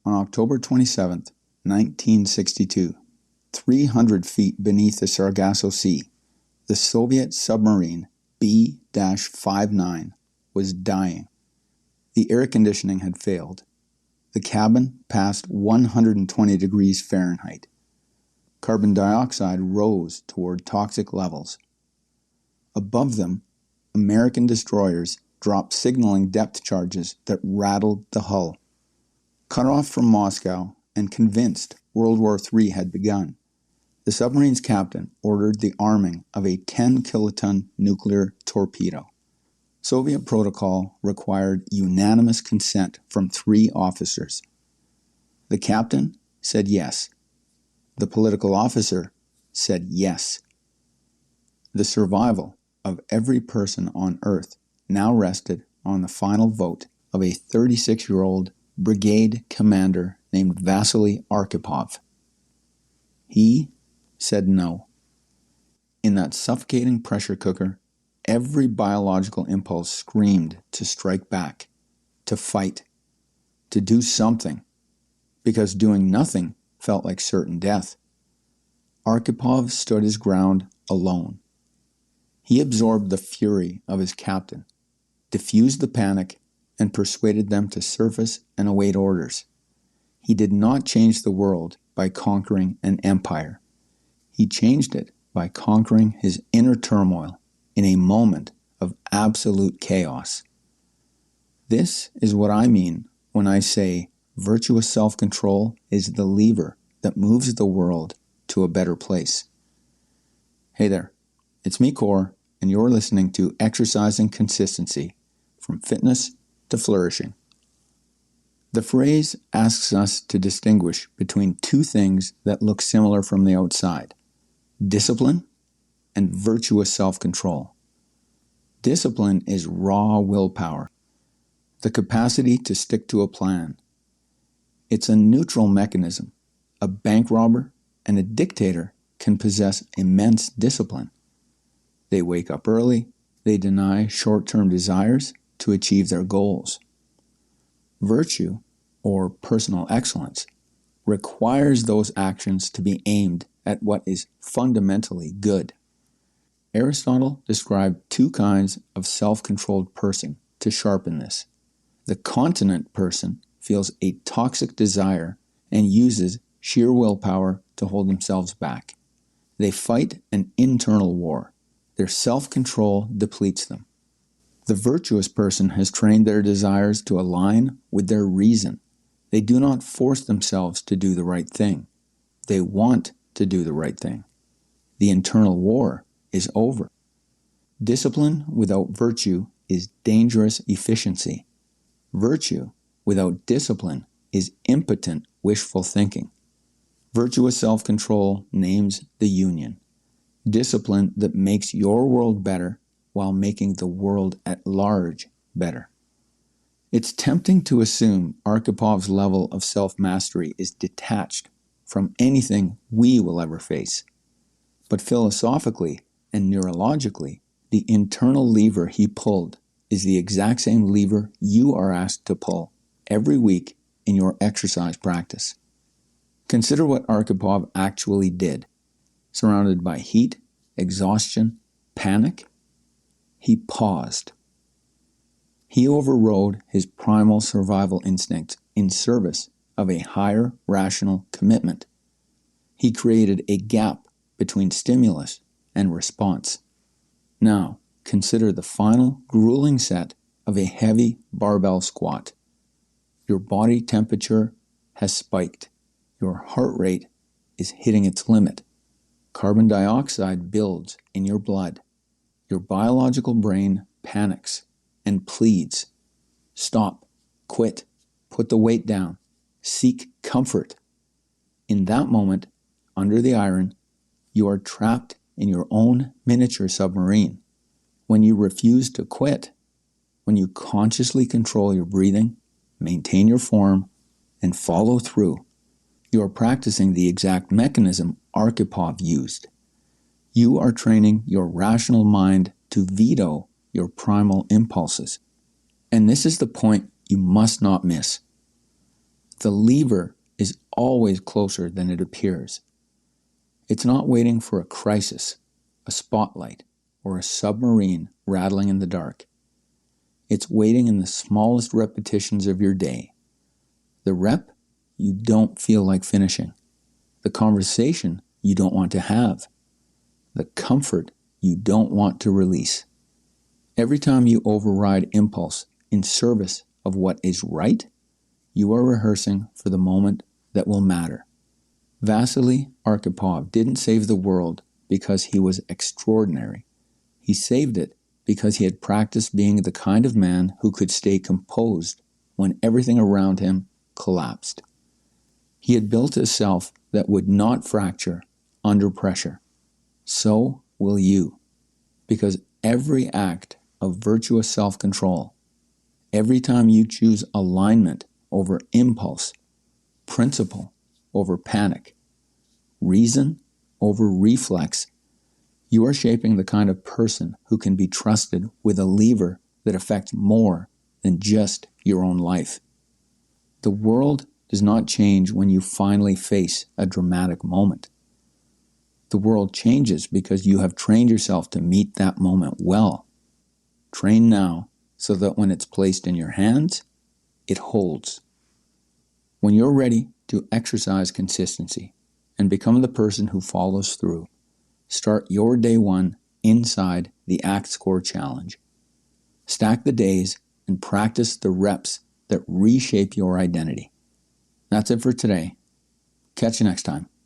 On October 27, 1962, 300 feet beneath the Sargasso Sea, the Soviet submarine B-59 was dying. The air conditioning had failed. The cabin passed 120 degrees Fahrenheit. Carbon dioxide rose toward toxic levels. Above them, American destroyers dropped signaling depth charges that rattled the hull. Cut off from Moscow and convinced World War III had begun, the submarine's captain ordered the arming of a 10-kiloton nuclear torpedo. Soviet protocol required unanimous consent from 3 officers. The captain said yes. The political officer said yes. The survival of every person on Earth now rested on the final vote of a 36-year-old brigade commander named Vasily Arkhipov. He said no. In that suffocating pressure cooker, every biological impulse screamed to strike back, to fight, to do something, because doing nothing felt like certain death. Arkhipov stood his ground alone. He absorbed the fury of his captain, diffused the panic, and persuaded them to surface and await orders. He did not change the world by conquering an empire. He changed it by conquering his inner turmoil in a moment of absolute chaos. This is what I mean when I say virtuous self-control is the lever that moves the world to a better place. Hey there, it's me, Core, and you're listening to Exercising Consistency, from fitness to flourishing. The phrase asks us to distinguish between 2 things that look similar from the outside: discipline and virtuous self-control. Discipline is raw willpower, the capacity to stick to a plan. It's a neutral mechanism. A bank robber and a dictator can possess immense discipline. They wake up early, they deny short-term desires to achieve their goals. Virtue, or personal excellence, requires those actions to be aimed at what is fundamentally good. Aristotle described 2 kinds of self-controlled person to sharpen this. The continent person feels a toxic desire and uses sheer willpower to hold themselves back. They fight an internal war. Their self-control depletes them. The virtuous person has trained their desires to align with their reason. They do not force themselves to do the right thing. They want to do the right thing. The internal war is over. Discipline without virtue is dangerous efficiency. Virtue without discipline is impotent wishful thinking. Virtuous self-control names the union. Discipline that makes your world better while making the world at large better. It's tempting to assume Archipov's level of self-mastery is detached from anything we will ever face. But philosophically and neurologically, the internal lever he pulled is the exact same lever you are asked to pull every week in your exercise practice. Consider what Arkhipov actually did. Surrounded by heat, exhaustion, panic, he paused. He overrode his primal survival instincts in service of a higher rational commitment. He created a gap between stimulus and response. Now, consider the final grueling set of a heavy barbell squat. Your body temperature has spiked. Your heart rate is hitting its limit. Carbon dioxide builds in your blood. Your biological brain panics and pleads. Stop, quit, put the weight down, seek comfort. In that moment, under the iron, you are trapped in your own miniature submarine. When you refuse to quit, when you consciously control your breathing, maintain your form, and follow through, you are practicing the exact mechanism Arkhipov used. You are training your rational mind to veto your primal impulses. And this is the point you must not miss. The lever is always closer than it appears. It's not waiting for a crisis, a spotlight, or a submarine rattling in the dark. It's waiting in the smallest repetitions of your day. The rep you don't feel like finishing. The conversation you don't want to have. The comfort you don't want to release. Every time you override impulse in service of what is right, you are rehearsing for the moment that will matter. Vasily Arkhipov didn't save the world because he was extraordinary. He saved it because he had practiced being the kind of man who could stay composed when everything around him collapsed. He had built a self that would not fracture under pressure. So will you, because every act of virtuous self-control, every time you choose alignment over impulse, principle over panic, reason over reflex, you are shaping the kind of person who can be trusted with a lever that affects more than just your own life. The world does not change when you finally face a dramatic moment. The world changes because you have trained yourself to meet that moment well. Train now so that when it's placed in your hands, it holds. When you're ready to exercise consistency and become the person who follows through, start your day one inside the Act Score Challenge. Stack the days and practice the reps that reshape your identity. That's it for today. Catch you next time.